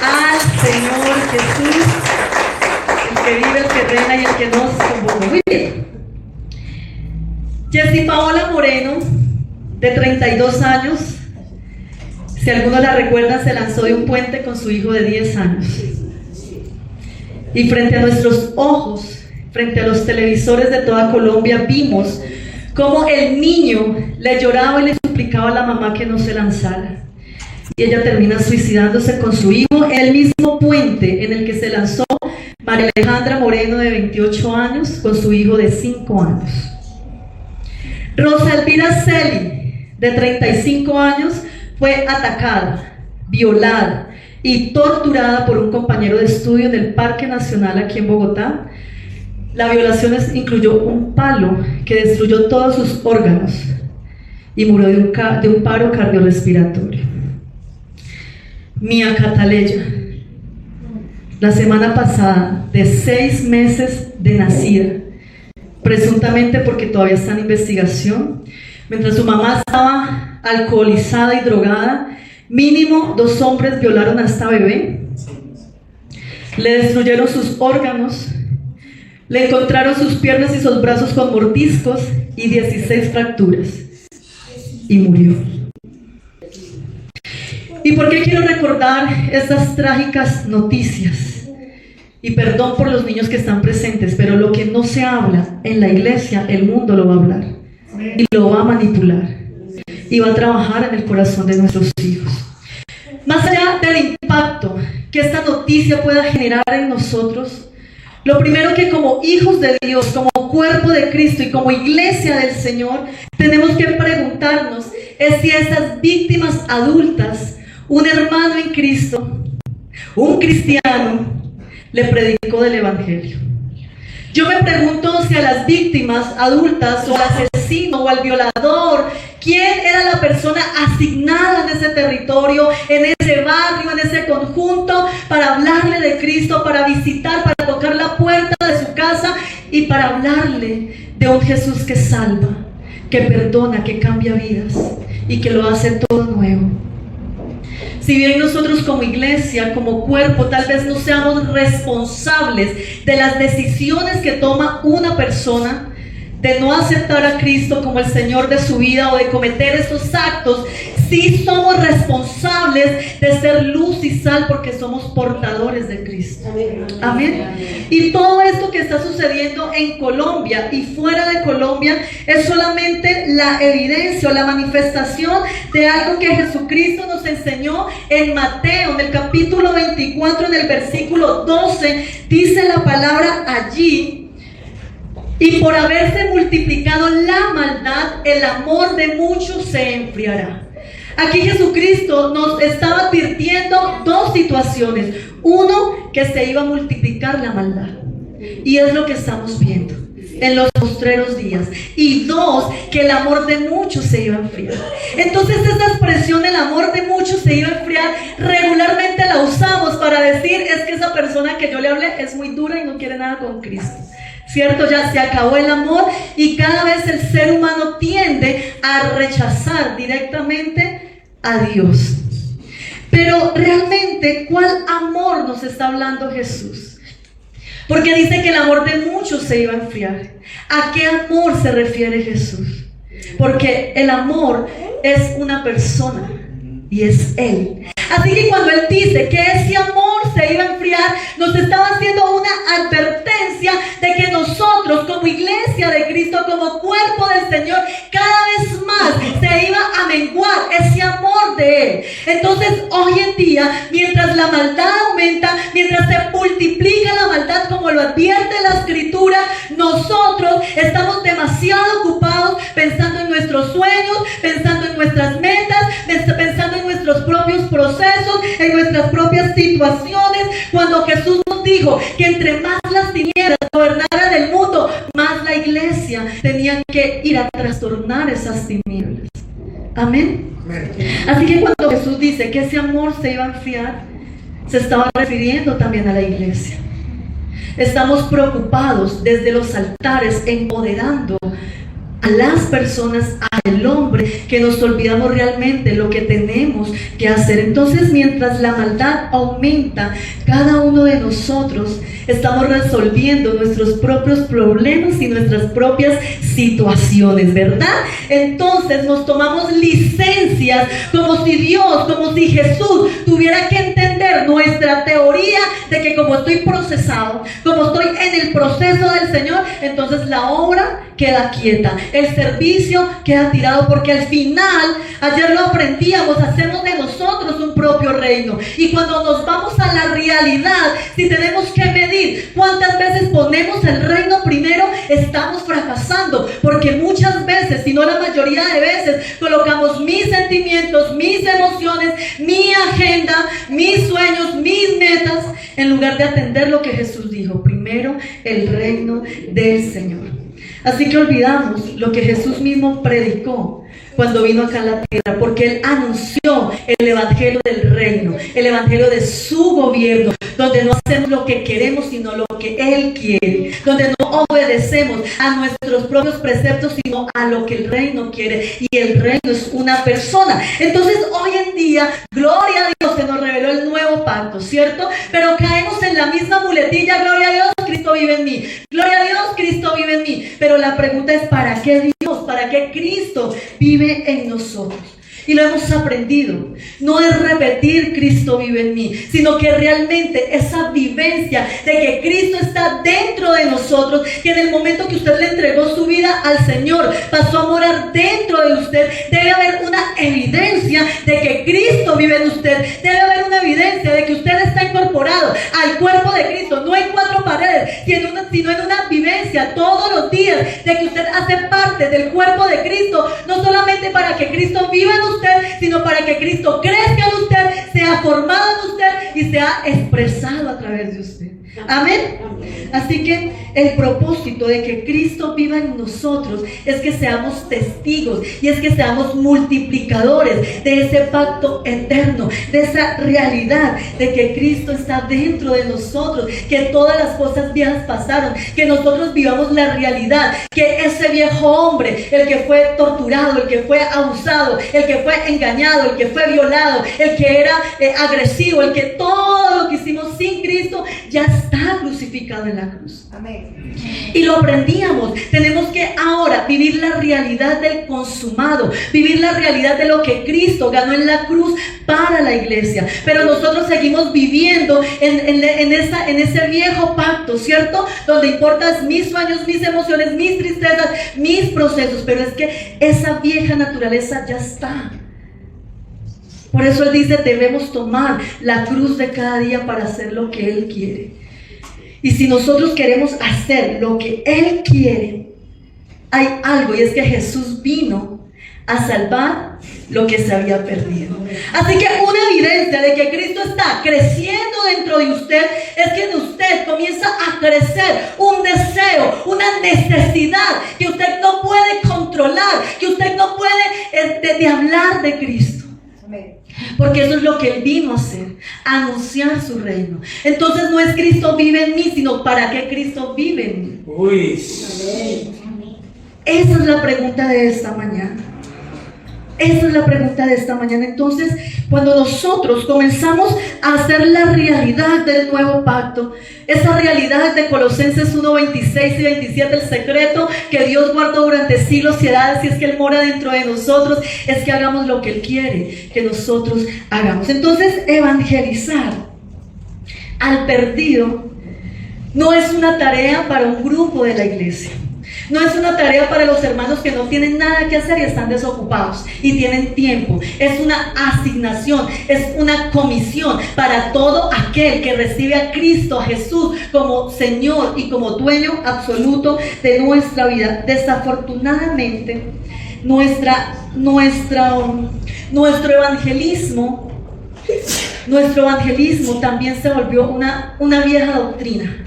al Señor Jesús, el que vive, el que reina y el que nos convoca. Muy bien. Jessie Paola Moreno, de 32 años, si alguno la recuerda, se lanzó de un puente con su hijo de 10 años. Y frente a nuestros ojos, frente a los televisores de toda Colombia, vimos cómo el niño le lloraba y le suplicaba a la mamá que no se lanzara. Y ella termina suicidándose con su hijo en el mismo puente en el que se lanzó María Alejandra Moreno, de 28 años, con su hijo de 5 años. Rosa Elvira Celi, de 35 años, fue atacada, violada y torturada por un compañero de estudio en el Parque Nacional aquí en Bogotá. La violación incluyó un palo que destruyó todos sus órganos y murió de un paro cardiorrespiratorio. Mía Cataleya, la semana pasada, de 6 meses de nacida, presuntamente porque todavía está en investigación, mientras su mamá estaba alcoholizada y drogada, mínimo 2 hombres violaron a esta bebé, le destruyeron sus órganos, le encontraron sus piernas y sus brazos con mordiscos y 16 fracturas, y murió. ¿Y por qué quiero recordar estas trágicas noticias? Y perdón por los niños que están presentes, pero lo que no se habla en la iglesia, el mundo lo va a hablar y lo va a manipular y va a trabajar en el corazón de nuestros hijos. Más allá del impacto que esta noticia pueda generar en nosotros, lo primero que como hijos de Dios, como cuerpo de Cristo y como iglesia del Señor, tenemos que preguntarnos es si esas víctimas adultas, un hermano en Cristo, un cristiano, le predicó del Evangelio. Yo me pregunto si a las víctimas adultas, o al asesino, o al violador, ¿quién era la persona asignada en ese territorio, en ese barrio, en ese conjunto, para hablarle de Cristo, para visitar, para tocar la puerta de su casa y para hablarle de un Jesús que salva, que perdona, que cambia vidas y que lo hace todo nuevo? Si bien nosotros como iglesia, como cuerpo, tal vez no seamos responsables de las decisiones que toma una persona, de no aceptar a Cristo como el Señor de su vida o de cometer estos actos, sí somos responsables de ser luz y sal porque somos portadores de Cristo. Amén. Y todo esto que está sucediendo en Colombia y fuera de Colombia es solamente la evidencia o la manifestación de algo que Jesucristo nos enseñó en Mateo, en el capítulo 24, en el versículo 12, dice la palabra allí: y por haberse multiplicado la maldad, el amor de muchos se enfriará. Aquí Jesucristo nos estaba advirtiendo 2 situaciones. Uno, que se iba a multiplicar la maldad, y es lo que estamos viendo en los postreros días. Y 2, que el amor de muchos se iba a enfriar. Entonces esta expresión, el amor de muchos se iba a enfriar, regularmente la usamos para decir es que esa persona que yo le hablé es muy dura y no quiere nada con Cristo. ¿Cierto? Ya se acabó el amor y cada vez el ser humano tiende a rechazar directamente a Dios. Pero realmente, ¿cuál amor nos está hablando Jesús? Porque dice que el amor de muchos se iba a enfriar. ¿A qué amor se refiere Jesús? Porque el amor es una persona y es Él. Así que cuando Él dice que ese amor se iba a enfriar, nos estaba haciendo una advertencia de que nosotros como iglesia de Cristo, como cuerpo del Señor, cada vez más se iba a menguar ese amor de Él. Entonces hoy en día, mientras la maldad aumenta, mientras se multiplica la maldad como lo advierte la Escritura, nosotros estamos demasiado ocupados pensando en nuestros sueños, pensando en nuestras metas, pensando en nuestros propios procesos, en nuestras propias situaciones, cuando Jesús nos dijo que entre más las tinieblas gobernaran el mundo, más la iglesia tenía que ir a trastornar esas tinieblas. Amén. Así que cuando Jesús dice que ese amor se iba a enfriar, se estaba refiriendo también a la iglesia. Estamos preocupados desde los altares, empoderando a las personas a el hombre que nos olvidamos realmente lo que tenemos que hacer. Entonces, mientras la maldad aumenta, cada uno de nosotros estamos resolviendo nuestros propios problemas y nuestras propias situaciones, ¿verdad? Entonces nos tomamos licencias como si Dios, como si Jesús tuviera que entender nuestra teoría de que como estoy procesado, como estoy en el proceso del Señor, entonces la obra queda quieta, el servicio queda tirado, porque al final, ayer lo aprendíamos, hacemos de nosotros un propio reino. Y cuando nos vamos a la realidad, si tenemos que medir cuántas veces ponemos el reino primero, estamos fracasando, porque muchas veces, si no la mayoría de veces, colocamos mis sentimientos, mis emociones, mi agenda, mis sueños, mis metas, en lugar de atender lo que Jesús dijo: primero el reino del Señor. Así que olvidamos lo que Jesús mismo predicó cuando vino acá a la tierra, porque Él anunció el evangelio del reino, el evangelio de su gobierno, donde no hacemos lo que queremos, sino lo que Él quiere, donde no obedecemos a nuestros propios preceptos, sino a lo que el reino quiere, y el reino es una persona. Entonces hoy en día, gloria a Dios, se nos reveló el nuevo pacto, ¿cierto? Pero caemos en la misma muletilla: gloria a Dios, Cristo vive en mí, gloria a Dios, Cristo vive en mí. Pero la pregunta es: ¿para qué Dios, para qué Cristo vive en nosotros? Y lo hemos aprendido. No es repetir Cristo vive en mí, sino que realmente esa vivencia de que Cristo está dentro de nosotros, que en el momento que usted le entregó su vida al Señor, pasó a morar dentro de usted. Debe haber una evidencia de que Cristo vive en usted. Debe haber una evidencia de que usted está incorporado al cuerpo de Cristo, no en cuatro paredes, sino en una vivencia todos los días de que usted hace parte del cuerpo de Cristo, no solamente para que Cristo viva en usted, sino para que Cristo crezca en usted, sea formado en usted y sea expresado a través de usted. Amén. Así que el propósito de que Cristo viva en nosotros es que seamos testigos, y es que seamos multiplicadores de ese pacto eterno, de esa realidad de que Cristo está dentro de nosotros, que todas las cosas viejas pasaron, que nosotros vivamos la realidad, que ese viejo hombre, el que fue torturado, el que fue abusado, el que fue engañado, el que fue violado, el que era agresivo, el que todo lo que hicimos sin Cristo, ya está crucificado en la cruz. Amén. Y lo aprendíamos. Tenemos que ahora vivir la realidad del consumado, vivir la realidad de lo que Cristo ganó en la cruz para la iglesia. Pero nosotros seguimos viviendo en ese viejo pacto, ¿cierto? Donde importan mis sueños, mis emociones, mis tristezas, mis procesos. Pero es que esa vieja naturaleza ya está. Por eso Él dice: debemos tomar la cruz de cada día para hacer lo que Él quiere. Y si nosotros queremos hacer lo que Él quiere, hay algo, y es que Jesús vino a salvar lo que se había perdido. Así que una evidencia de que Cristo está creciendo dentro de usted es que en usted comienza a crecer un deseo, una necesidad que usted no puede controlar, que usted no puede de hablar de Cristo. Porque eso es lo que Él vino a hacer, anunciar su reino. Entonces no es Cristo vive en mí, sino ¿para qué Cristo vive en mí? Uy. Esa es la pregunta de esta mañana. Esa es la pregunta de esta mañana. Entonces, cuando nosotros comenzamos a hacer la realidad del nuevo pacto, esa realidad de Colosenses 1, 26 y 27, el secreto que Dios guardó durante siglos y edades, y es que Él mora dentro de nosotros, es que hagamos lo que Él quiere que nosotros hagamos. Entonces, evangelizar al perdido no es una tarea para un grupo de la iglesia. No es una tarea para los hermanos que no tienen nada que hacer y están desocupados y tienen tiempo. Es una asignación, es una comisión para todo aquel que recibe a Cristo, a Jesús, como Señor y como dueño absoluto de nuestra vida. Desafortunadamente, nuestro evangelismo también se volvió una vieja doctrina.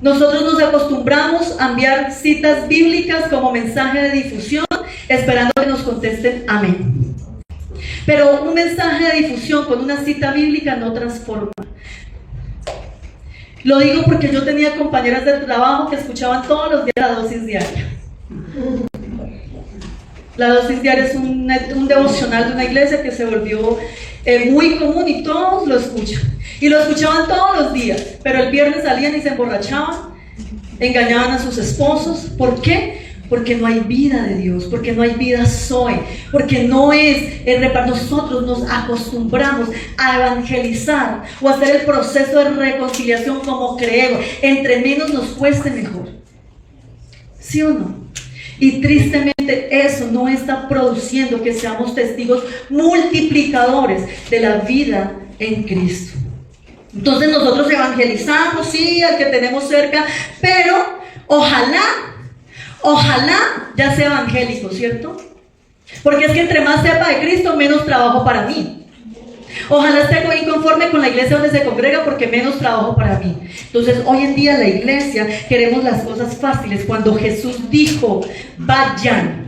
Nosotros nos acostumbramos a enviar citas bíblicas como mensaje de difusión, esperando que nos contesten amén. Pero un mensaje de difusión con una cita bíblica no transforma. Lo digo porque yo tenía compañeras de trabajo que escuchaban todos los días la dosis diaria. La dosis diaria es un devocional de una iglesia que se volvió muy común y todos lo escuchan. Y lo escuchaban todos los días, pero el viernes salían y se emborrachaban, engañaban a sus esposos. ¿Por qué? Porque no hay vida de Dios, porque no hay vida Zoe, porque no es nosotros nos acostumbramos a evangelizar o a hacer el proceso de reconciliación como creemos. Entre menos nos cueste, mejor. ¿Sí o no? Y tristemente eso no está produciendo que seamos testigos multiplicadores de la vida en Cristo. Entonces nosotros evangelizamos, sí, al que tenemos cerca, pero ojalá ya sea evangélico, ¿cierto? Porque es que entre más sepa de Cristo, menos trabajo para mí. Ojalá esté inconforme con la iglesia donde se congrega, porque menos trabajo para mí. Entonces hoy en día la iglesia queremos las cosas fáciles, cuando Jesús dijo: vayan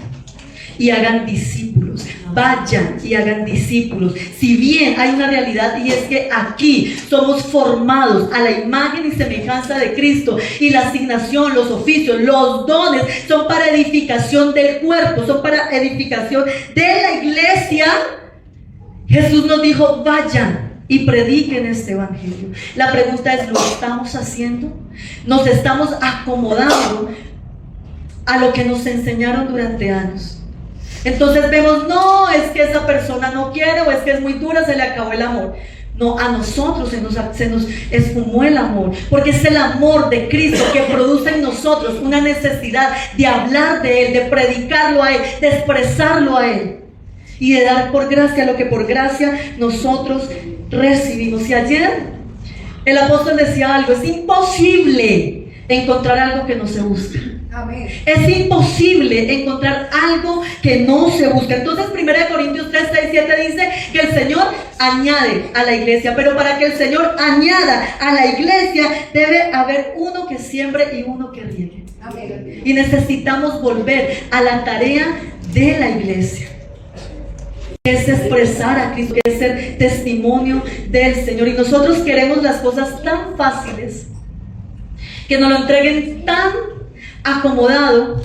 y hagan discípulos, vayan y hagan discípulos. Si bien hay una realidad, y es que aquí somos formados a la imagen y semejanza de Cristo, y la asignación, los oficios, los dones son para edificación del cuerpo, son para edificación de la iglesia. Jesús nos dijo: vayan y prediquen este evangelio. La pregunta es: ¿lo estamos haciendo? ¿Nos estamos acomodando a lo que nos enseñaron durante años? Entonces vemos: no, es que esa persona no quiere, o es que es muy dura, se le acabó el amor. No, a nosotros se nos esfumó el amor, porque es el amor de Cristo que produce en nosotros una necesidad de hablar de Él, de predicarlo a Él, de expresarlo a Él, y de dar por gracia lo que por gracia nosotros recibimos. Y ayer el apóstol decía algo: es imposible encontrar algo que no se busca. Amén. Es imposible encontrar algo que no se busca. Entonces 1 Corintios 3, 6, 7 dice que el Señor añade a la iglesia, pero para que el Señor añada a la iglesia debe haber uno que siembre y uno que riegue. Amén. Y necesitamos volver a la tarea de la iglesia, que es expresar a Cristo, que es ser testimonio del Señor. Y nosotros queremos las cosas tan fáciles, que nos lo entreguen tan acomodado,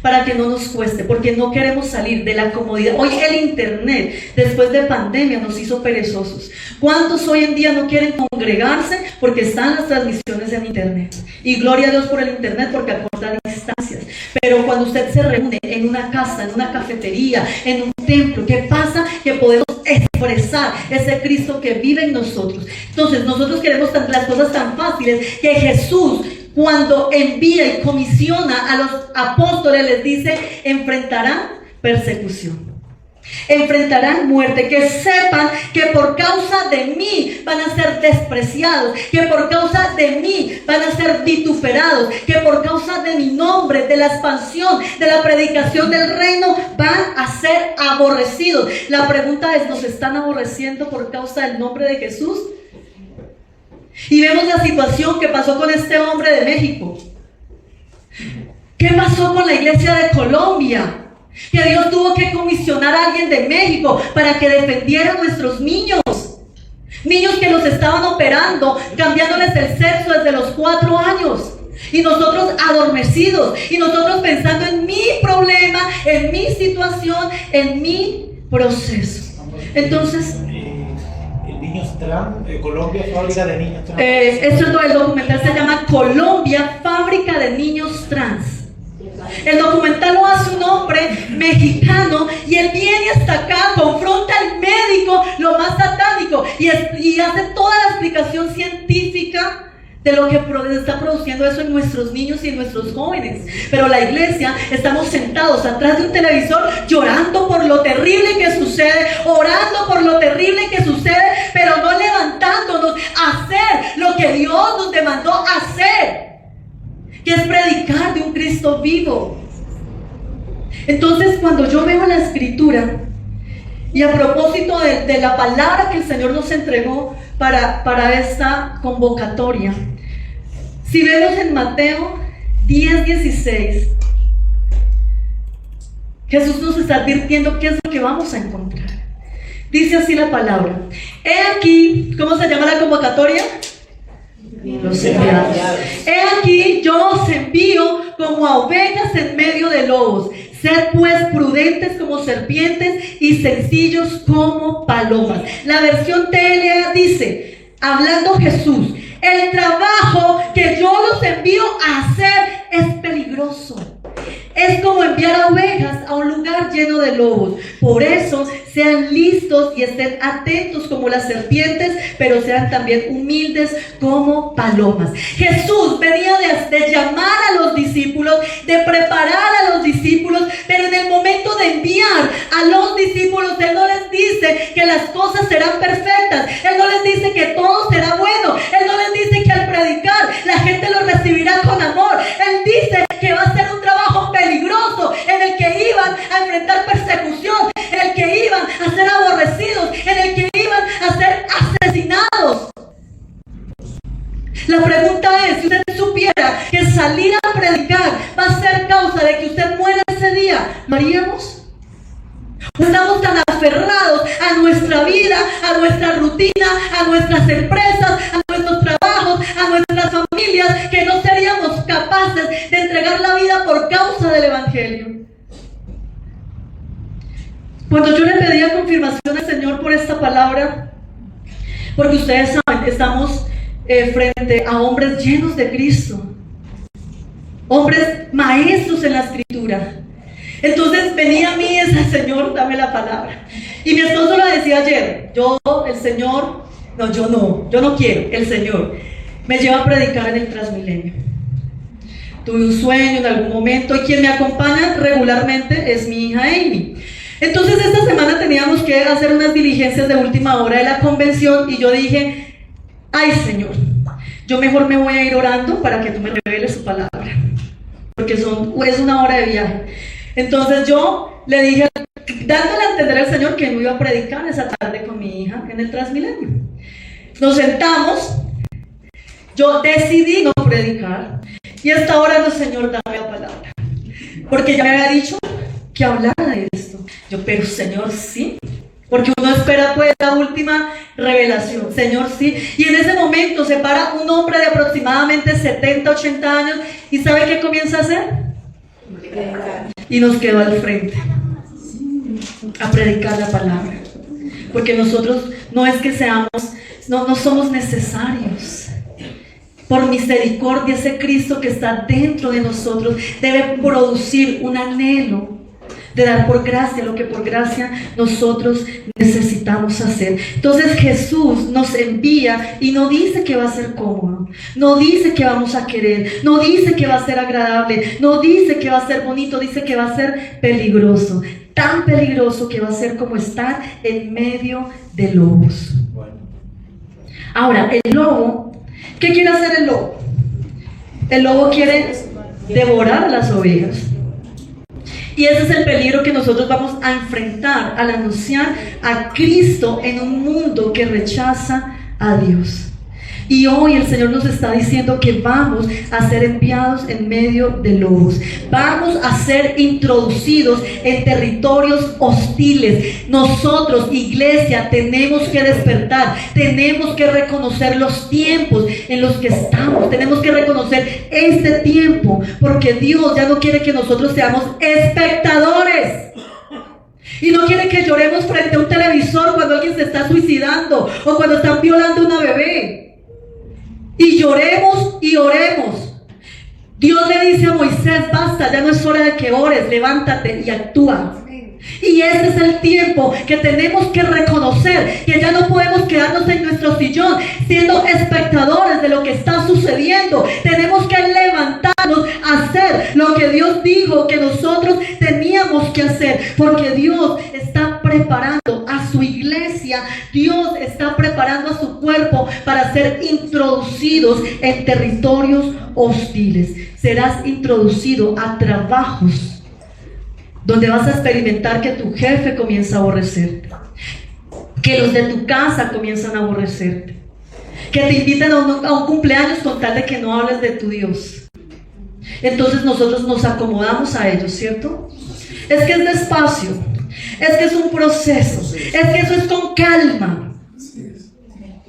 para que no nos cueste, porque no queremos salir de la comodidad. Hoy el internet, después de pandemia, nos hizo perezosos. ¿Cuántos hoy en día no quieren congregarse porque están las transmisiones en internet? Y gloria a Dios por el internet, porque acorta distancias. Pero cuando usted se reúne en una casa, en una cafetería, en un templo, ¿qué pasa? Que podemos expresar ese Cristo que vive en nosotros. Entonces nosotros queremos las cosas tan fáciles, que Jesús, cuando envía y comisiona a los apóstoles, les dice: enfrentarán persecución, enfrentarán muerte, que sepan que por causa de mí van a ser despreciados, que por causa de mí van a ser vituperados, que por causa de mi nombre, de la expansión, de la predicación del reino, van a ser aborrecidos. La pregunta es: ¿nos están aborreciendo por causa del nombre de Jesús? Y vemos la situación que pasó con este hombre de México. ¿Qué pasó con la iglesia de Colombia? Que Dios tuvo que comisionar a alguien de México para que defendiera a nuestros niños. Niños que los estaban operando, cambiándoles el sexo desde los 4 años. Y nosotros adormecidos, y nosotros pensando en mi problema, en mi situación, en mi proceso. Entonces, niños trans, Colombia, fábrica de niños trans. El documental se llama Colombia, fábrica de niños trans. El documental lo hace un hombre mexicano, y él viene hasta acá, confronta al médico, lo más satánico, y hace toda la explicación científica de lo que está produciendo eso en nuestros niños y en nuestros jóvenes. Pero la iglesia estamos sentados atrás de un televisor, llorando por lo terrible que sucede, orando por lo terrible que sucede, pero no levantándonos a hacer lo que Dios nos demandó hacer, que es predicar de un Cristo vivo. Entonces, cuando yo veo la escritura, y a propósito de la palabra que el Señor nos entregó para esta convocatoria, si vemos en Mateo 10:16, Jesús nos está advirtiendo qué es lo que vamos a encontrar. Dice así la palabra: he aquí, ¿cómo se llama la convocatoria? Los enviados. He aquí, yo os envío como a ovejas en medio de lobos. Sed pues prudentes como serpientes y sencillos como palomas. La versión TLA dice, hablando Jesús, el trabajo que yo los envío a hacer es peligroso. Es como enviar a ovejas a un lugar lleno de lobos. Por eso sean listos y estén atentos como las serpientes, pero sean también humildes como palomas. Jesús venía de llamar a los discípulos, de preparar a los discípulos, pero en el momento de enviar a los discípulos, Él no les dice que las cosas serán perfectas. Él no les dice que todo será bueno. Él no les dice que al predicar la gente lo recibirá con amor. Él dice que va a ser un trabajo peligroso, en el que iban a enfrentar persecución, en el que iban a ser aborrecidos, en el que iban a ser asesinados. La pregunta es, si usted supiera que salir a predicar va a ser causa de que usted muera ese día, ¿lo haríamos? Estamos tan aferrados a nuestra vida, a nuestra rutina, a nuestras empresas, a nuestros trabajos, a nuestras familias, que no seríamos capaces de entregar la vida por causa del Evangelio. Cuando yo le pedía confirmación al Señor por esta palabra, porque ustedes saben, estamos frente a hombres llenos de Cristo, hombres maestros en la Escritura. Entonces venía a mí ese Señor, dame la palabra. Y mi esposo lo decía ayer, yo no quiero, el Señor me lleva a predicar en el Transmilenio. Tuve un sueño en algún momento y quien me acompaña regularmente es mi hija Amy. Entonces esta semana teníamos que hacer unas diligencias de última hora de la convención y yo dije, ay Señor, yo mejor me voy a ir orando para que tú me reveles su palabra, porque es una hora de viaje. Entonces yo le dije, dándole a entender al Señor que no iba a predicar esa tarde con mi hija en el Transmilenio. Nos sentamos, yo decidí no predicar y hasta ahora el Señor, dame la palabra, porque ya me había dicho que hablara de esto. Yo, pero Señor, sí, porque uno espera pues la última revelación. Señor, sí. Y en ese momento se para un hombre de aproximadamente 70, 80 años y ¿sabe qué comienza a hacer? Y nos quedó al frente a predicar la palabra, porque nosotros no es que seamos, no somos necesarios. Por misericordia, ese Cristo que está dentro de nosotros debe producir un anhelo de dar por gracia lo que por gracia nosotros necesitamos hacer. Entonces Jesús nos envía y no dice que va a ser cómodo, no dice que vamos a querer, no dice que va a ser agradable, no dice que va a ser bonito, dice que va a ser peligroso, tan peligroso que va a ser como estar en medio de lobos. Ahora, el lobo, ¿qué quiere hacer el lobo? El lobo quiere devorar las ovejas. Y ese es el peligro que nosotros vamos a enfrentar al anunciar a Cristo en un mundo que rechaza a Dios. Y hoy el Señor nos está diciendo que vamos a ser enviados en medio de lobos. Vamos a ser introducidos en territorios hostiles. Nosotros, iglesia, tenemos que despertar. Tenemos que reconocer los tiempos en los que estamos. Tenemos que reconocer este tiempo, porque Dios ya no quiere que nosotros seamos espectadores. Y no quiere que lloremos frente a un televisor cuando alguien se está suicidando o cuando están violando a una bebé. Y lloremos y oremos. Dios le dice a Moisés, basta, ya no es hora de que ores, levántate y actúa. Y este es el tiempo que tenemos que reconocer que ya no podemos quedarnos en nuestro sillón siendo espectadores de lo que está sucediendo. Tenemos que levantarnos a hacer lo que Dios dijo que nosotros teníamos que hacer, porque Dios está preparando a su iglesia, Dios está preparando a su cuerpo para ser introducidos en territorios hostiles. Serás introducido a trabajos donde vas a experimentar que tu jefe comienza a aborrecerte, que los de tu casa comienzan a aborrecerte, que te invitan a un cumpleaños con tal de que no hables de tu Dios. Entonces nosotros nos acomodamos a ellos, ¿cierto? Es que es despacio, es que es un proceso, es que eso es con calma.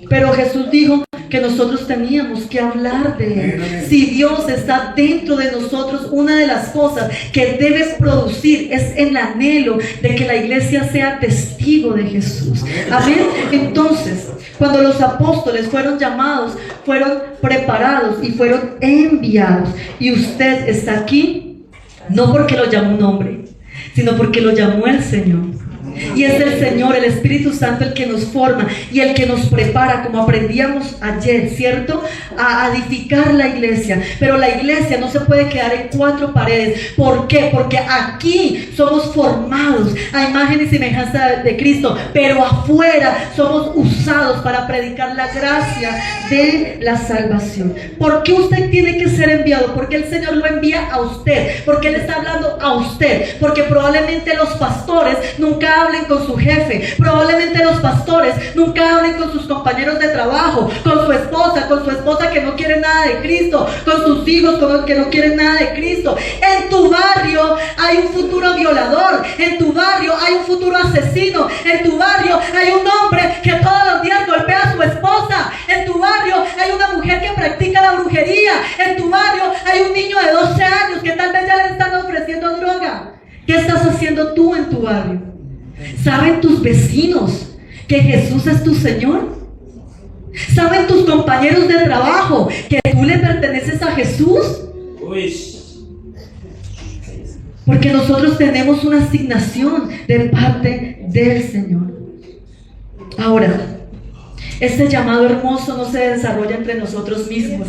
Pero Jesús dijo que que nosotros teníamos que hablar de Él. Si Dios está dentro de nosotros, una de las cosas que debe producir es el anhelo de que la iglesia sea testigo de Jesús. Amén. Entonces, cuando los apóstoles fueron llamados, fueron preparados y fueron enviados. Y usted está aquí no porque lo llamó un hombre, sino porque lo llamó el Señor. Y es el Señor, el Espíritu Santo, el que nos forma y el que nos prepara, como aprendíamos ayer, ¿cierto? A edificar la iglesia. Pero la iglesia no se puede quedar en 4 paredes. ¿Por qué? Porque aquí somos formados a imagen y semejanza de Cristo, pero afuera somos usados para predicar la gracia de la salvación. ¿Por qué usted tiene que ser enviado? Porque el Señor lo envía a usted, porque Él está hablando a usted, porque probablemente los pastores nunca hablen con su jefe, probablemente los pastores nunca hablen con sus compañeros de trabajo, con su esposa que no quiere nada de Cristo, con sus hijos que no quieren nada de Cristo. En tu barrio hay un futuro violador, en tu barrio hay un futuro asesino, en tu barrio hay un hombre que todos los días golpea a su esposa, en tu barrio hay una mujer que practica la brujería, en tu barrio hay un niño de 12 años que tal vez ya le están ofreciendo droga. ¿Qué estás haciendo tú en tu barrio? ¿Saben tus vecinos que Jesús es tu Señor? ¿Saben tus compañeros de trabajo que tú le perteneces a Jesús? Porque nosotros tenemos una asignación de parte del Señor. Ahora, este llamado hermoso no se desarrolla entre nosotros mismos,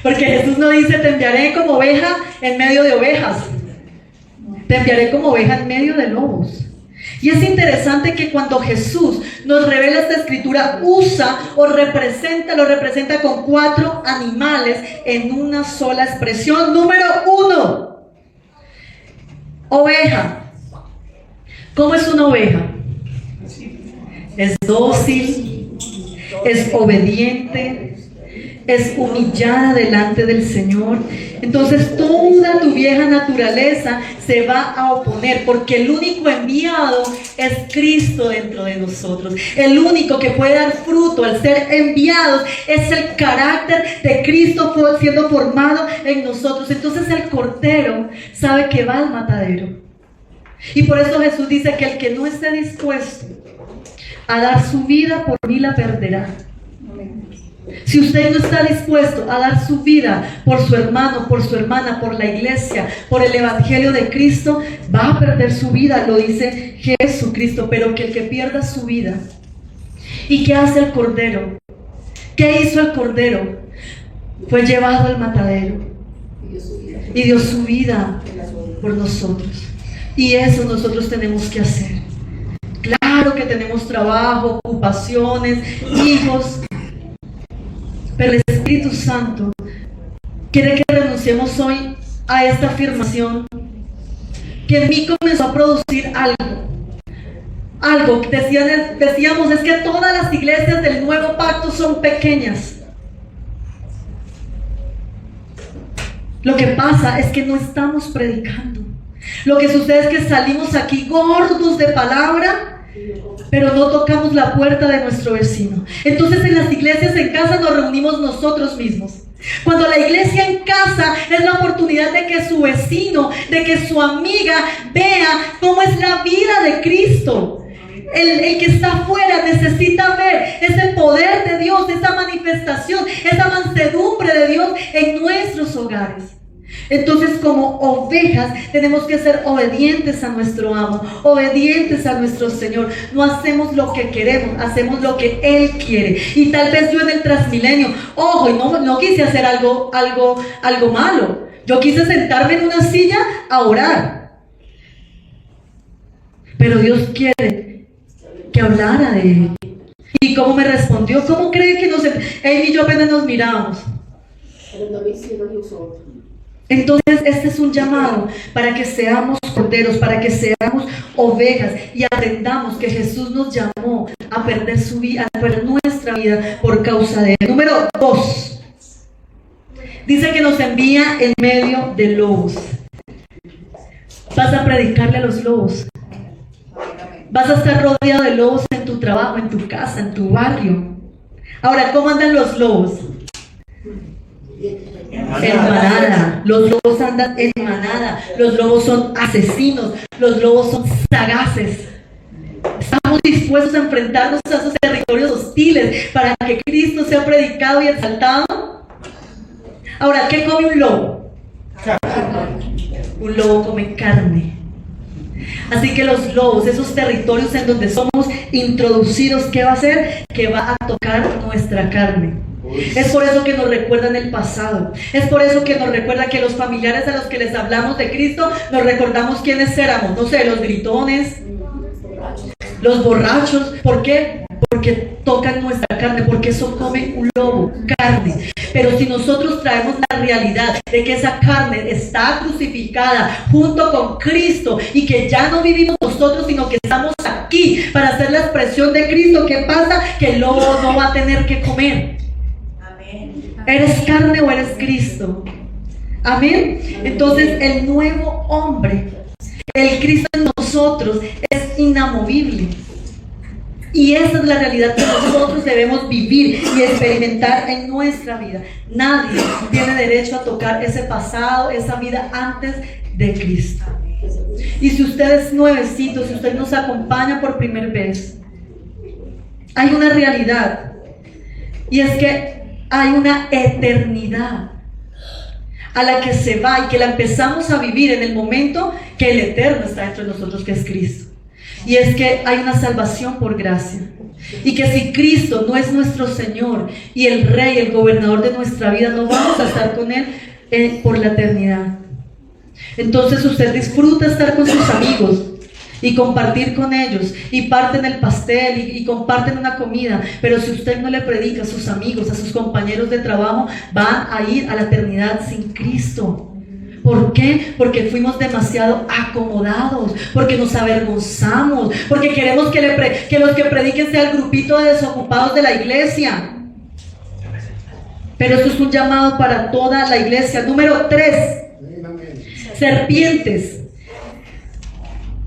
porque Jesús no dice: te enviaré como oveja en medio de ovejas, te enviaré como oveja en medio de lobos. Y es interesante que cuando Jesús nos revela esta escritura, usa o lo representa con 4 animales en una sola expresión. Número 1, oveja. ¿Cómo es una oveja? Es dócil, es obediente, es humillada delante del Señor. Entonces toda tu vieja naturaleza se va a oponer, porque el único enviado es Cristo dentro de nosotros. El único que puede dar fruto al ser enviados es el carácter de Cristo siendo formado en nosotros. Entonces el cordero sabe que va al matadero, y por eso Jesús dice que el que no esté dispuesto a dar su vida por mí la perderá. Si usted no está dispuesto a dar su vida por su hermano, por su hermana, por la iglesia, por el evangelio de Cristo, va a perder su vida, lo dice Jesucristo. Pero que el que pierda su vida. ¿Y qué hace el cordero? ¿Qué hizo el cordero? Fue llevado al matadero y dio su vida por nosotros. Y eso nosotros tenemos que hacer. Claro que tenemos trabajo, ocupaciones, hijos, pero el Espíritu Santo quiere que renunciemos hoy a esta afirmación que en mí comenzó a producir algo que decíamos, es que todas las iglesias del nuevo pacto son pequeñas. Lo que pasa es que no estamos predicando. Lo que sucede es que salimos aquí gordos de palabra, pero no tocamos la puerta de nuestro vecino. Entonces en las iglesias en casa nos reunimos nosotros mismos. Cuando la iglesia en casa es la oportunidad de que su vecino, de que su amiga vea cómo es la vida de Cristo. El que está afuera necesita ver ese poder de Dios, esa manifestación, esa mansedumbre de Dios en nuestros hogares. Entonces, como ovejas tenemos que ser obedientes a nuestro amo, obedientes a nuestro Señor. No hacemos lo que queremos, hacemos lo que Él quiere. Y tal vez yo en el Transmilenio, ojo, y no quise hacer algo malo. Yo quise sentarme en una silla a orar, pero Dios quiere que hablara de Él. ¿Y cómo me respondió? ¿Cómo cree que Él y yo apenas nos mirábamos? Entonces este es un llamado para que seamos corderos, para que seamos ovejas y aprendamos que Jesús nos llamó a perder su vida, a perder nuestra vida por causa de Él. Número 2, dice que nos envía en medio de lobos. Vas a predicarle a los lobos. Vas a estar rodeado de lobos en tu trabajo, en tu casa, en tu barrio. Ahora, ¿cómo andan los lobos? En manada. Los lobos andan en manada. Los lobos son asesinos. Los lobos son sagaces. Estamos dispuestos a enfrentarnos a esos territorios hostiles para que Cristo sea predicado y exaltado. Ahora, ¿qué come un lobo? Un lobo come carne. Así que los lobos, esos territorios en donde somos introducidos, ¿qué va a hacer? Que va a tocar nuestra carne. Es por eso que nos recuerdan el pasado. Es por eso que nos recuerda que los familiares a los que les hablamos de Cristo, nos recordamos quiénes éramos. No sé, los gritones, los borrachos. ¿Por qué? Porque tocan nuestra carne, porque eso come un lobo, carne. Pero si nosotros traemos la realidad de que esa carne está crucificada junto con Cristo y que ya no vivimos nosotros, sino que estamos aquí para hacer la expresión de Cristo, ¿qué pasa? Que el lobo no va a tener que comer. Amén. ¿Eres carne o eres Cristo? Amén. Entonces el nuevo hombre, el Cristo en nosotros, es inamovible. Y esa es la realidad que nosotros debemos vivir y experimentar en nuestra vida. Nadie tiene derecho a tocar ese pasado, esa vida antes de Cristo. Y si usted es nuevecito, si usted nos acompaña por primera vez, hay una realidad, y es que hay una eternidad a la que se va y que la empezamos a vivir en el momento que el eterno está dentro de nosotros, que es Cristo. Y es que hay una salvación por gracia. Y que si Cristo no es nuestro Señor y el Rey, el gobernador de nuestra vida, no vamos a estar con Él por la eternidad. Entonces usted disfruta estar con sus amigos y compartir con ellos, y parten el pastel y comparten una comida, pero si usted no le predica a sus amigos, a sus compañeros de trabajo, van a ir a la eternidad sin Cristo. ¿Por qué? Porque fuimos demasiado acomodados, porque nos avergonzamos, porque queremos que los que prediquen sea el grupito de desocupados de la iglesia. Pero esto es un llamado para toda la iglesia. Número 3, serpientes.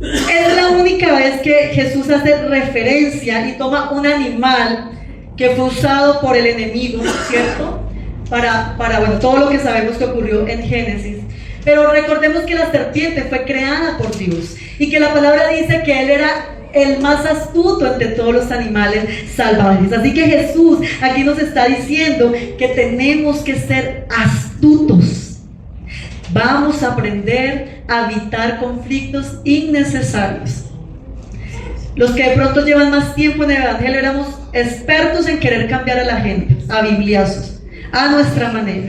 Es la única vez que Jesús hace referencia y toma un animal que fue usado por el enemigo, ¿cierto? Para todo lo que sabemos que ocurrió en Génesis. Pero recordemos que la serpiente fue creada por Dios y que la palabra dice que Él era el más astuto entre todos los animales salvajes. Así que Jesús aquí nos está diciendo que tenemos que ser astutos. Vamos a aprender a evitar conflictos innecesarios. Los que de pronto llevan más tiempo en el evangelio éramos expertos en querer cambiar a la gente, a bibliazos, a nuestra manera.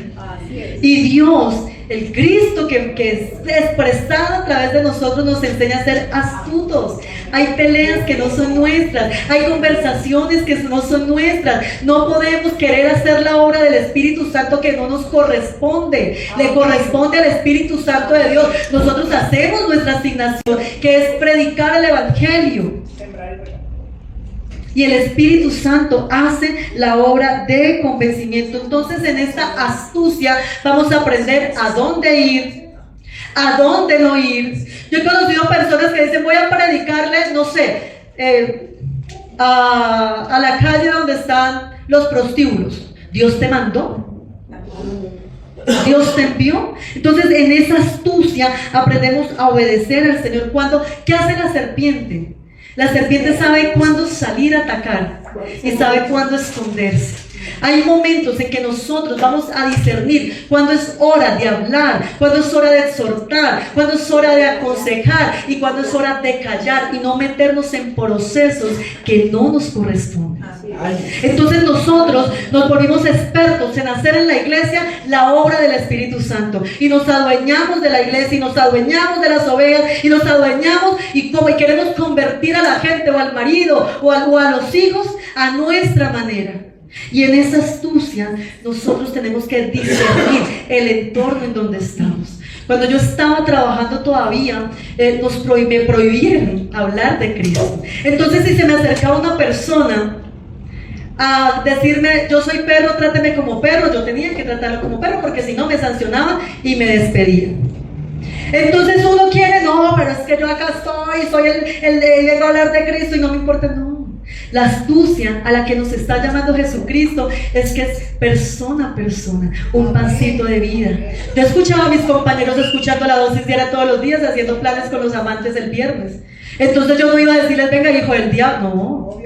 Y Dios, el Cristo que es expresado a través de nosotros, nos enseña a ser astutos. Hay peleas que no son nuestras, hay conversaciones que no son nuestras. No podemos querer hacer la obra del Espíritu Santo que no nos corresponde. Le corresponde al Espíritu Santo de Dios. Nosotros hacemos nuestra asignación, que es predicar el Evangelio. Y el Espíritu Santo hace la obra de convencimiento. Entonces, en esta astucia vamos a aprender a dónde ir, a dónde no ir. Yo he conocido personas que dicen: voy a predicarle, no sé, a la calle donde están los prostíbulos. ¿Dios te mandó? ¿Dios te envió? Entonces, en esa astucia aprendemos a obedecer al Señor. ¿Qué hace la serpiente? La serpiente sabe cuándo salir a atacar y sabe cuándo esconderse. Hay momentos en que nosotros vamos a discernir cuándo es hora de hablar, cuándo es hora de exhortar, cuándo es hora de aconsejar y cuándo es hora de callar y no meternos en procesos que no nos corresponden. Entonces nosotros nos volvimos expertos en hacer en la iglesia la obra del Espíritu Santo y nos adueñamos de la iglesia y nos adueñamos de las ovejas y nos adueñamos y queremos convertir a la gente o al marido o a los hijos a nuestra manera. Y en esa astucia nosotros tenemos que discernir el entorno en donde estamos. Cuando yo estaba trabajando todavía, me prohibieron hablar de Cristo. Entonces, si se me acercaba una persona a decirme: yo soy perro, tráteme como perro, yo tenía que tratarlo como perro, porque si no me sancionaban y me despedían. Entonces uno quiere: no, pero es que yo acá estoy, soy vengo a hablar de Cristo y no me importa. No, La astucia a la que nos está llamando Jesucristo es que es persona a persona, un pancito de vida. Yo escuchaba a mis compañeros escuchando la dosis diaria todos los días, haciendo planes con los amantes el viernes. Entonces yo no iba a decirles, venga, hijo del diablo, no.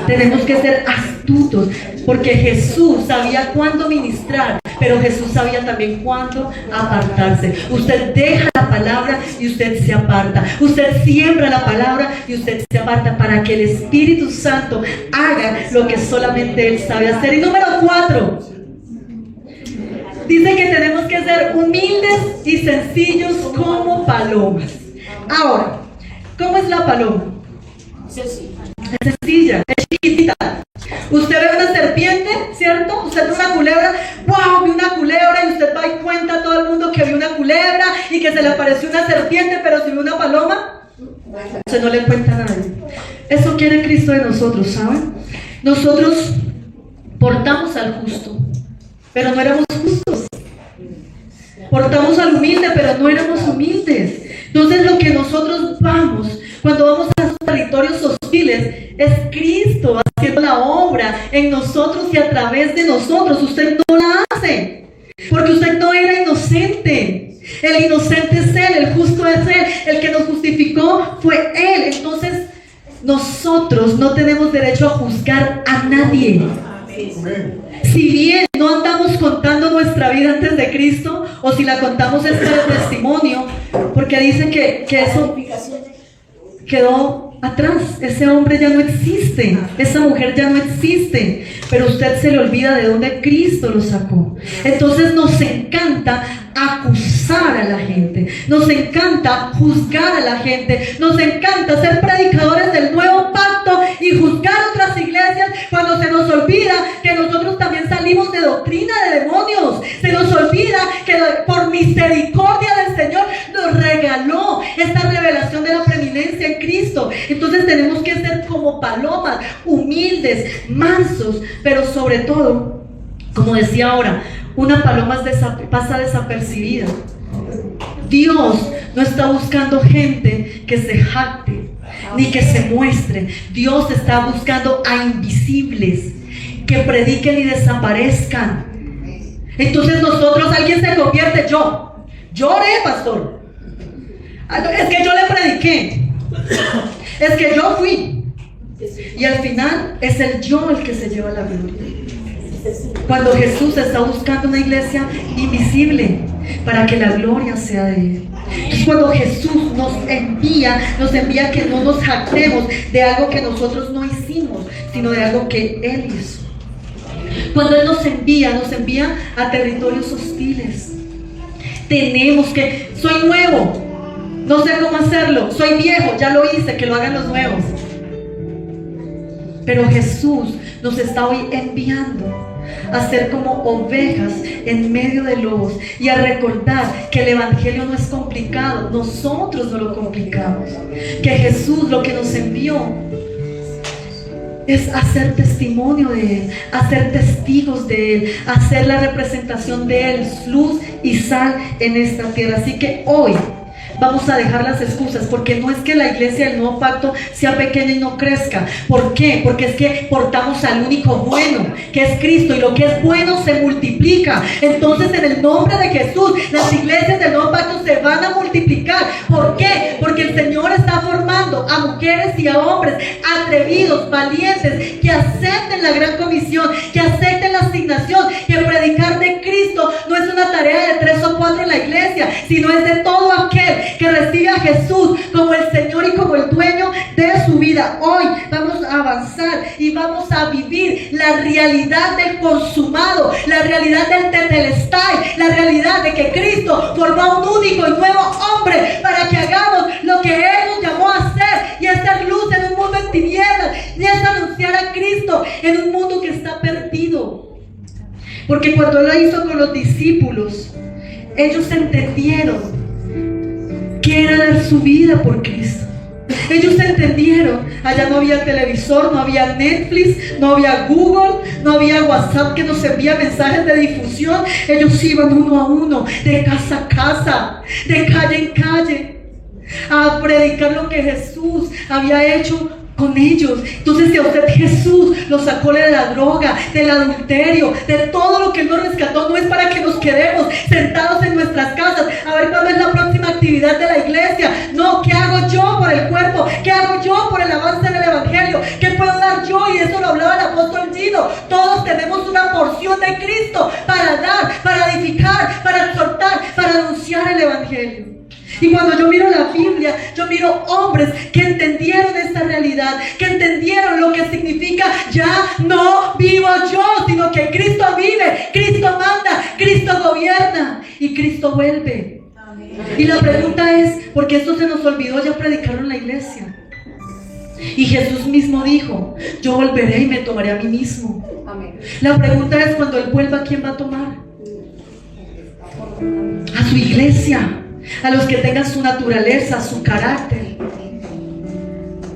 Tenemos que ser astutos, porque Jesús sabía cuándo ministrar, pero Jesús sabía también cuándo apartarse. Usted deja la palabra y usted se aparta. Usted siembra la palabra y usted se aparta para que el Espíritu Santo haga lo que solamente Él sabe hacer. Y número 4, dice que tenemos que ser humildes y sencillos como palomas. Ahora, ¿cómo es la paloma? Es sencilla, es chiquitita. Usted ve una serpiente, ¿cierto? Usted ve una culebra, ¡wow! Vi una culebra, y usted va y cuenta a todo el mundo que vio una culebra y que se le apareció una serpiente, pero si ve una paloma, usted no le cuenta a nadie. Eso quiere Cristo de nosotros, ¿saben? Nosotros portamos al justo, pero no éramos justos. Portamos al humilde, pero no éramos humildes. Entonces lo que nosotros vamos, cuando vamos a esos territorios hostiles, es Cristo haciendo la obra en nosotros y a través de nosotros. Usted no la hace, porque usted no era inocente. El inocente es Él, el justo es Él, el que nos justificó fue Él. Entonces nosotros no tenemos derecho a juzgar a nadie. Si bien no andamos contando nuestra vida antes de Cristo, o si la contamos es para el testimonio, porque dicen que eso quedó atrás, ese hombre ya no existe, esa mujer ya no existe, pero usted se le olvida de dónde Cristo lo sacó. Entonces nos encanta acusar a la gente, nos encanta juzgar a la gente, nos encanta ser predicadores del nuevo pacto y juzgar otras iglesias, cuando se nos olvida que nosotros también salimos de doctrina de demonios. Se nos olvida que por misericordia del Señor nos regaló esta revelación de la preeminencia en Cristo. Entonces tenemos que ser como palomas, humildes, mansos, pero sobre todo, como decía ahora, una paloma pasa desapercibida. Dios no está buscando gente que se jacte ni que se muestre. Dios está buscando a invisibles que prediquen y desaparezcan. Entonces nosotros, alguien se convierte, yo oré, pastor, es que yo le prediqué, es que yo fui, y al final es el yo el que se lleva la gloria. Cuando Jesús está buscando una iglesia invisible para que la gloria sea de Él. Entonces cuando Jesús nos envía que no nos jactemos de algo que nosotros no hicimos, sino de algo que Él hizo. Cuando Él nos envía a territorios hostiles. Tenemos que, soy nuevo, no sé cómo hacerlo, soy viejo, ya lo hice, que lo hagan los nuevos. Pero Jesús nos está hoy enviando a ser como ovejas en medio de lobos y a recordar que el evangelio no es complicado, nosotros no lo complicamos, que Jesús lo que nos envió es hacer testimonio de Él, hacer testigos de Él, hacer la representación de Él, luz y sal en esta tierra. Así que hoy vamos a dejar las excusas, porque no es que la iglesia del nuevo pacto sea pequeña y no crezca. ¿Por qué? Porque es que portamos al único bueno, que es Cristo, y lo que es bueno se multiplica. Entonces en el nombre de Jesús, las iglesias del nuevo pacto se van a multiplicar. ¿Por qué? Porque el Señor está formando a mujeres y a hombres atrevidos, valientes, que acepten la gran comisión, que acepten la asignación, que predicar de Cristo no es una tarea de 3 o 4 en la iglesia, sino es de todo aquel que recibe a Jesús como el Señor y como el dueño de su vida. Hoy vamos a avanzar y vamos a vivir la realidad del consumado, la realidad del tetelestai, la realidad de que Cristo formó un único y nuevo hombre para que hagamos lo que Él nos llamó a hacer, y es ser luz en un mundo en tinieblas, y es anunciar a Cristo en un mundo que está perdido. Porque cuando Él lo hizo con los discípulos, ellos entendieron que era dar su vida por Cristo. Ellos entendieron, allá no había televisor, no había Netflix, no había Google, no había WhatsApp que nos envía mensajes de difusión. Ellos iban uno a uno, de casa a casa, de calle en calle, a predicar lo que Jesús había hecho con ellos. Entonces, si a usted Jesús lo sacó de la droga, del adulterio, de todo lo que Él nos rescató, no es para que nos quedemos sentados en nuestras casas a ver cuándo es la próxima actividad de la iglesia. No, ¿qué hago yo por el cuerpo? ¿Qué hago yo por el avance del evangelio? ¿Qué puedo dar yo? Y eso lo hablaba el apóstol Gino. Todos tenemos una porción de Cristo para dar, para edificar, para exhortar, para anunciar el evangelio. Y cuando yo miro la Biblia, yo miro hombres que entendieron esta realidad, que entendieron lo que significa: ya no vivo yo, sino que Cristo vive, Cristo manda, Cristo gobierna y Cristo vuelve. Y la pregunta es, ¿por qué esto se nos olvidó ya predicarlo en la iglesia? Y Jesús mismo dijo: yo volveré y me tomaré a mí mismo. La pregunta es, cuando Él vuelva, ¿quién va a tomar? A su iglesia, a los que tengan su naturaleza, su carácter.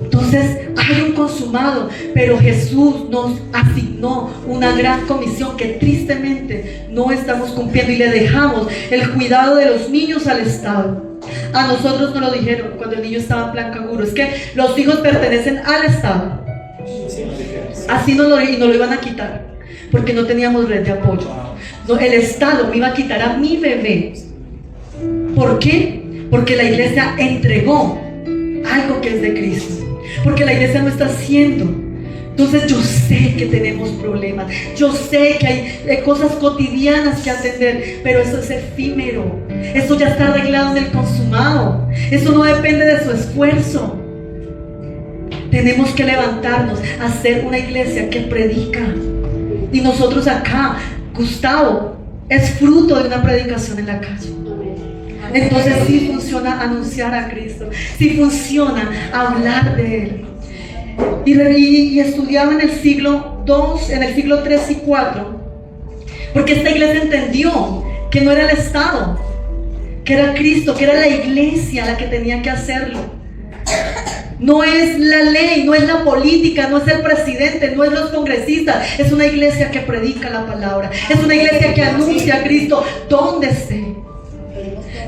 Entonces hay un consumado, pero Jesús nos asignó una gran comisión que tristemente no estamos cumpliendo, y le dejamos el cuidado de los niños al Estado. A nosotros nos lo dijeron cuando el niño estaba en plan canguro: es que los hijos pertenecen al Estado. Así nos lo iban a quitar, porque no teníamos red de apoyo. No, el Estado me iba a quitar a mi bebé. ¿Por qué? Porque la iglesia entregó algo que es de Cristo. Porque la iglesia no está haciendo. Entonces yo sé que tenemos problemas. Yo sé que hay cosas cotidianas que atender. Pero eso es efímero. Eso ya está arreglado en el consumado. Eso no depende de su esfuerzo. Tenemos que levantarnos a ser una iglesia que predica. Y nosotros acá, Gustavo es fruto de una predicación en la calle. Entonces sí funciona anunciar a Cristo, sí funciona hablar de Él. Y estudiaba en el siglo II, en el siglo III y IV, porque esta iglesia entendió que no era el Estado, que era Cristo, que era la iglesia la que tenía que hacerlo. No es la ley, no es la política, no es el presidente, no es los congresistas. Es una iglesia que predica la palabra, es una iglesia que anuncia a Cristo donde esté.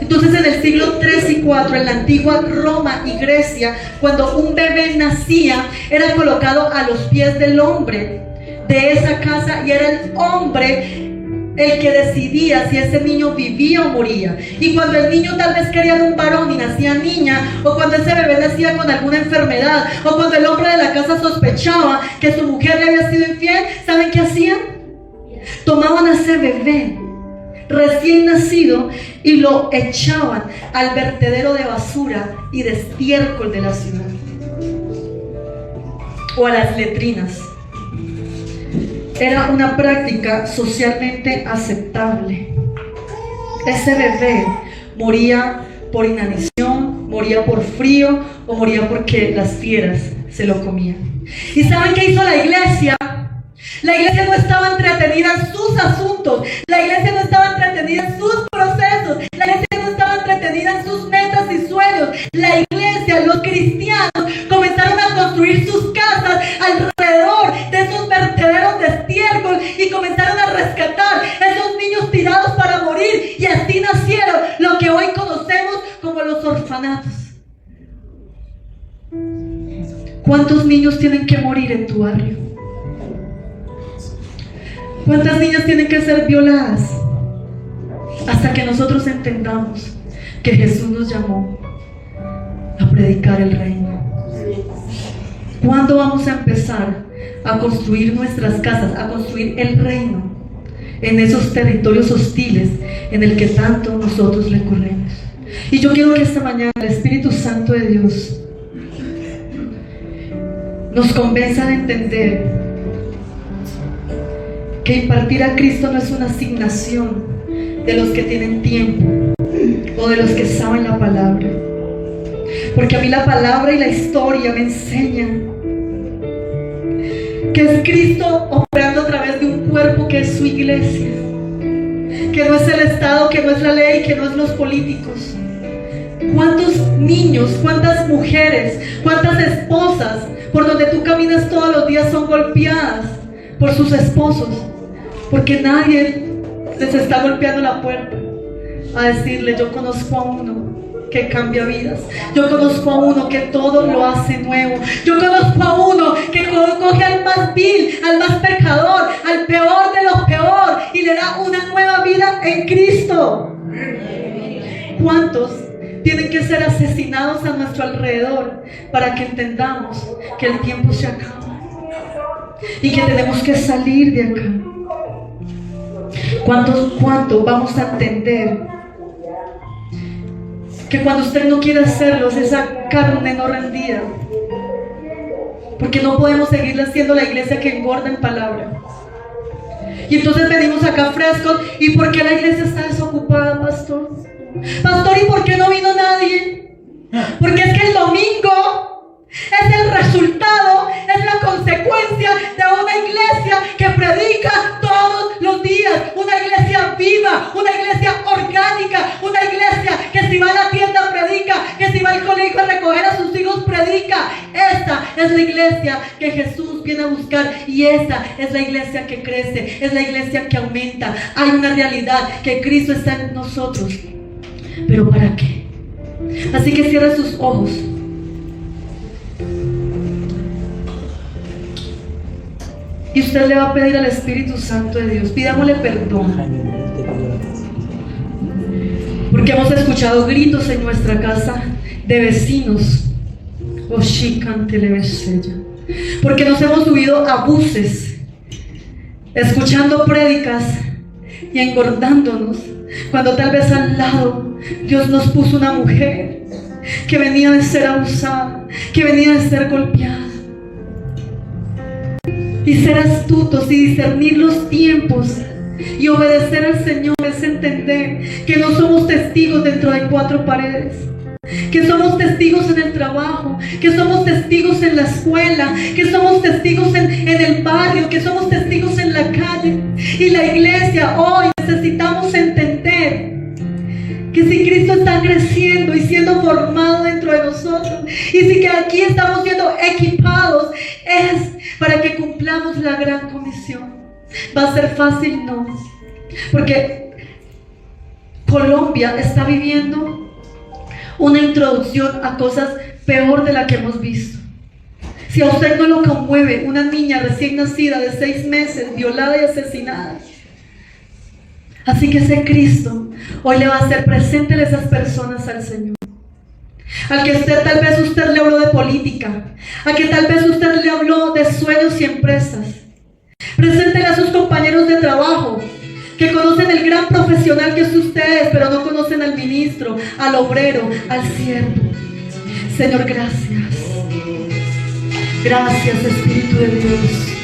Entonces, en el siglo III y IV, en la antigua Roma y Grecia, cuando un bebé nacía, era colocado a los pies del hombre de esa casa, y era el hombre el que decidía si ese niño vivía o moría. Y cuando el niño tal vez quería un varón y nacía niña, o cuando ese bebé nacía con alguna enfermedad, o cuando el hombre de la casa sospechaba que su mujer le había sido infiel, ¿saben qué hacían? Tomaban a ese bebé recién nacido y lo echaban al vertedero de basura y de estiércol de la ciudad, o a las letrinas. Era una práctica socialmente aceptable. Ese bebé moría por inanición, moría por frío, o moría porque las fieras se lo comían. ¿Y saben qué hizo la iglesia? La iglesia no estaba entretenida en sus asuntos, la iglesia no estaba entretenida en sus procesos, la iglesia no estaba entretenida en sus metas y sueños. La iglesia, los cristianos, comenzaron a construir sus casas alrededor de esos vertederos de estiércol y comenzaron a rescatar esos niños tirados para morir, y así nacieron lo que hoy conocemos como los orfanatos. ¿Cuántos niños tienen que morir en tu barrio? ¿Cuántas niñas tienen que ser violadas? Hasta que nosotros entendamos que Jesús nos llamó a predicar el reino. ¿Cuándo vamos a empezar a construir nuestras casas, a construir el reino en esos territorios hostiles en el que tanto nosotros le corremos? Y yo quiero que esta mañana el Espíritu Santo de Dios nos convenza de entender que impartir a Cristo no es una asignación de los que tienen tiempo o de los que saben la palabra. Porque a mí la palabra y la historia me enseñan que es Cristo operando a través de un cuerpo que es su iglesia, que no es el Estado, que no es la ley, que no es los políticos. ¿Cuántos niños, cuántas mujeres, cuántas esposas por donde tú caminas todos los días son golpeadas por sus esposos? Porque nadie les está golpeando la puerta a decirle: yo conozco a uno que cambia vidas. Yo conozco a uno que todo lo hace nuevo. Yo conozco a uno que coge al más vil, al más pecador, al peor de lo peor y le da una nueva vida en Cristo. ¿Cuántos tienen que ser asesinados a nuestro alrededor para que entendamos que el tiempo se acaba y que tenemos que salir de acá? ¿Cuánto vamos a entender que cuando usted no quiere hacerlo es esa carne no rendida? Porque no podemos seguir siendo la iglesia que engorda en palabra. Y entonces venimos acá frescos. ¿Y por qué la iglesia está desocupada, pastor? Pastor, ¿y por qué no vino nadie? Porque es que el domingo es el resultado, es la consecuencia de una iglesia que predica todos los días, una iglesia viva, una iglesia orgánica, una iglesia que si va a la tienda predica, que si va al colegio a recoger a sus hijos predica. Esta es la iglesia que Jesús viene a buscar y esta es la iglesia que crece, es la iglesia que aumenta. Hay una realidad, que Cristo está en nosotros. ¿Pero para qué? Así que cierre sus ojos. Y usted le va a pedir al Espíritu Santo de Dios, pidámosle perdón, porque hemos escuchado gritos en nuestra casa de vecinos, porque nos hemos subido a buses escuchando prédicas y engordándonos, cuando tal vez al lado Dios nos puso una mujer que venía de ser abusada, que venía de ser golpeada. Y ser astutos y discernir los tiempos y obedecer al Señor es entender que no somos testigos dentro de cuatro paredes, que somos testigos en el trabajo, que somos testigos en la escuela, que somos testigos en el barrio, que somos testigos en la calle. Y la iglesia hoy necesitamos entender que si Cristo está creciendo y siendo formado dentro de nosotros, y si que aquí estamos siendo equipados, es para que cumplamos la gran comisión. ¿Va a ser fácil? No, porque Colombia está viviendo una introducción a cosas peor de la que hemos visto. Si a usted no lo conmueve una niña recién nacida de 6 meses violada y asesinada, así que ese Cristo hoy le va a hacer presente a esas personas al Señor. Al que tal vez usted le habló de política, a que tal vez usted le habló de sueños y empresas. Preséntele a sus compañeros de trabajo, que conocen el gran profesional que es ustedes, pero no conocen al ministro, al obrero, al siervo. Señor, gracias. Gracias, Espíritu de Dios.